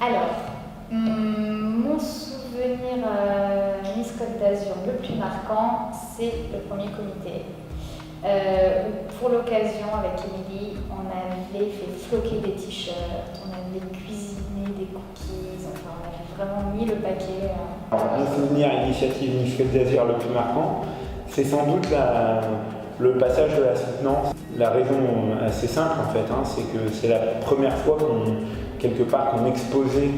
Alors, mon souvenir Miss Côte d'Azur le plus marquant, c'est le premier comité. Pour l'occasion, avec Émilie, on avait fait floquer des t-shirts, on avait cuisiné des cookies, enfin on avait vraiment mis le paquet. Mon souvenir initiative Miss Côte d'Azur le plus marquant, c'est sans doute le passage de la soutenance. La raison assez simple en fait, c'est que c'est la première fois qu'on exposait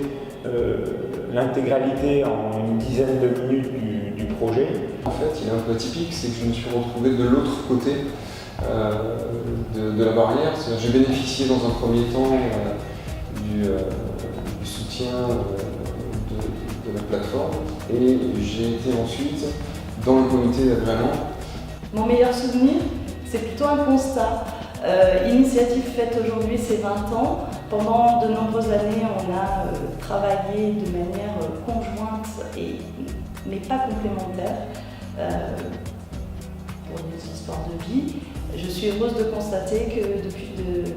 l'intégralité en une dizaine de minutes du projet. En fait, il est un peu atypique, c'est que je me suis retrouvé de l'autre côté de la barrière. J'ai bénéficié dans un premier temps du soutien de la plateforme et j'ai été ensuite dans le comité d'agrément. Mon meilleur souvenir, c'est plutôt un constat. Initiative faite aujourd'hui, c'est 20 ans. Pendant de nombreuses années, on a travaillé de manière conjointe, mais pas complémentaire, pour des histoires de vie. Je suis heureuse de constater que depuis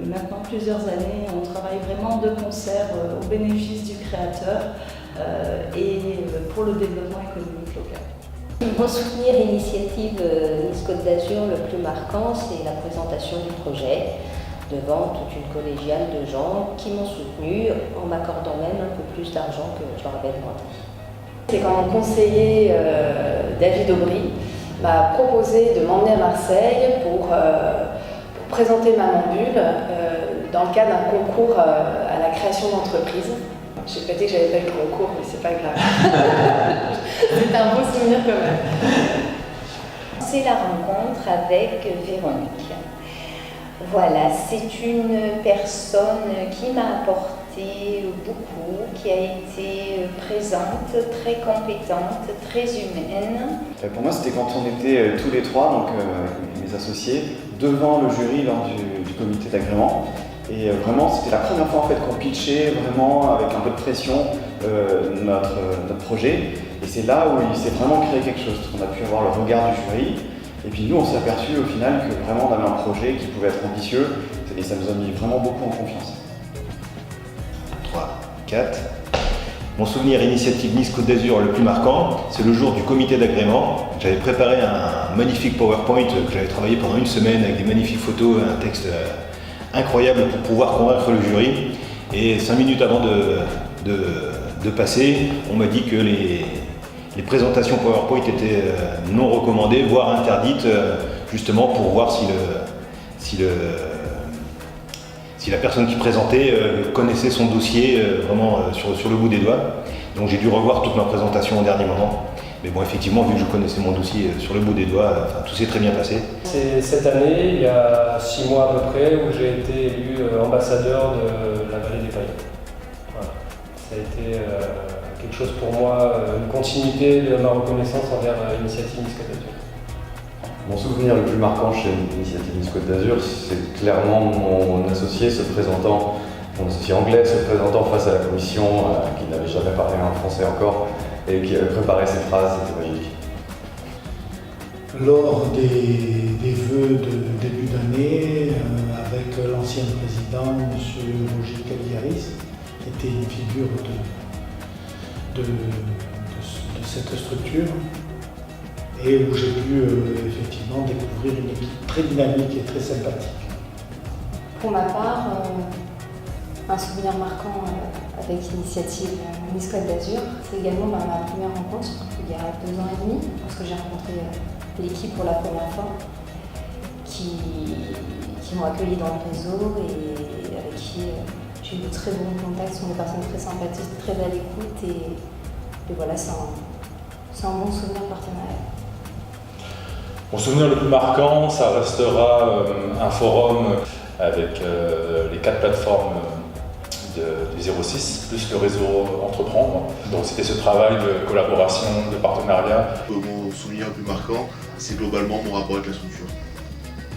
maintenant plusieurs années, on travaille vraiment de concert au bénéfice du créateur et pour le développement économique local. Mon souvenir initiative Miss Côte d'Azur le plus marquant, c'est la présentation du projet devant toute une collégiale de gens qui m'ont soutenu en m'accordant même un peu plus d'argent que je leur avais demandé. C'est quand mon conseiller David Aubry m'a proposé de m'emmener à Marseille pour présenter Maman Bulle dans le cadre d'un concours à la création d'entreprise. J'ai pété que j'avais pas eu le concours, mais c'est pas grave. C'est un beau souvenir quand même. C'est la rencontre avec Véronique. Voilà, c'est une personne qui m'a apporté beaucoup, qui a été présente, très compétente, très humaine. Pour moi, c'était quand on était tous les trois, donc mes associés, devant le jury lors du comité d'agrément. Et vraiment, c'était la première fois en fait, qu'on pitchait vraiment avec un peu de pression notre projet. Et c'est là où il s'est vraiment créé quelque chose. On a pu avoir le regard du jury. Et puis nous, on s'est aperçu au final que vraiment on avait un projet qui pouvait être ambitieux. Et ça nous a mis vraiment beaucoup en confiance. 3, 4. Mon souvenir initiative Miss Côte d'Azur le plus marquant, c'est le jour du comité d'agrément. J'avais préparé un magnifique PowerPoint que j'avais travaillé pendant une semaine avec des magnifiques photos, un texte incroyable pour pouvoir convaincre le jury. Et 5 minutes avant de passer, on m'a dit que les présentations PowerPoint étaient non recommandées, voire interdites, justement pour voir si la personne qui présentait connaissait son dossier vraiment sur le bout des doigts. Donc j'ai dû revoir toute ma présentation au dernier moment. Mais bon, effectivement, vu que je connaissais mon dossier sur le bout des doigts, tout s'est très bien passé. C'est cette année, il y a 6 mois à peu près, où j'ai été élu ambassadeur de la Vallée des Paillettes. Voilà. Ça a été quelque chose pour moi, une continuité de ma reconnaissance envers l'initiative Miss Côte d'Azur. Mon souvenir le plus marquant chez l'initiative Miss Côte d'Azur, c'est clairement mon associé mon associé anglais se présentant face à la commission, qui n'avait jamais parlé en français encore, et qui avait préparé ses phrases, c'était magique. Lors des vœux de début d'année, avec l'ancien président, M. Roger Cagliaris, qui était une figure de cette structure, et où j'ai pu effectivement découvrir une équipe très dynamique et très sympathique. Pour ma part, un souvenir marquant avec l'initiative Miss Côte d'Azur, c'est également ma première rencontre il y a 2 ans et demi, parce que j'ai rencontré l'équipe pour la première fois, qui m'ont accueilli dans le réseau et avec qui j'ai eu de très bons contacts. Ce sont des personnes très sympathiques, très à l'écoute et voilà, c'est un bon souvenir partenarial. Mon souvenir le plus marquant, ça restera un forum avec les 4 plateformes du 06, plus le réseau Entreprendre. Donc c'était ce travail de collaboration, de partenariat. Mon souvenir le plus marquant, c'est globalement mon rapport avec la structure.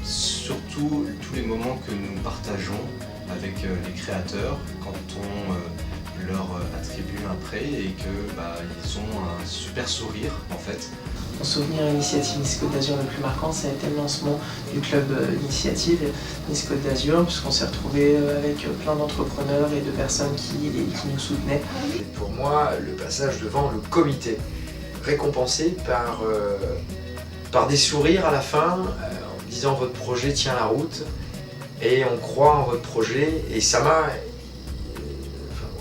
Surtout tous les moments que nous partageons avec les créateurs, quand on leur attribue un prêt et que ils ont un super sourire en fait. Mon souvenir initiative Nice Côte d'Azur le plus marquant, ça a été le lancement du club initiative Nice Côte d'Azur, puisqu'on s'est retrouvé avec plein d'entrepreneurs et de personnes qui nous soutenaient. Et pour moi, le passage devant le comité, récompensé par des sourires à la fin, en disant votre projet tient la route et on croit en votre projet, et ça m'a,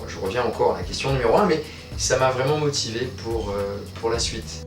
je reviens encore à la question numéro 1, mais ça m'a vraiment motivé pour la suite.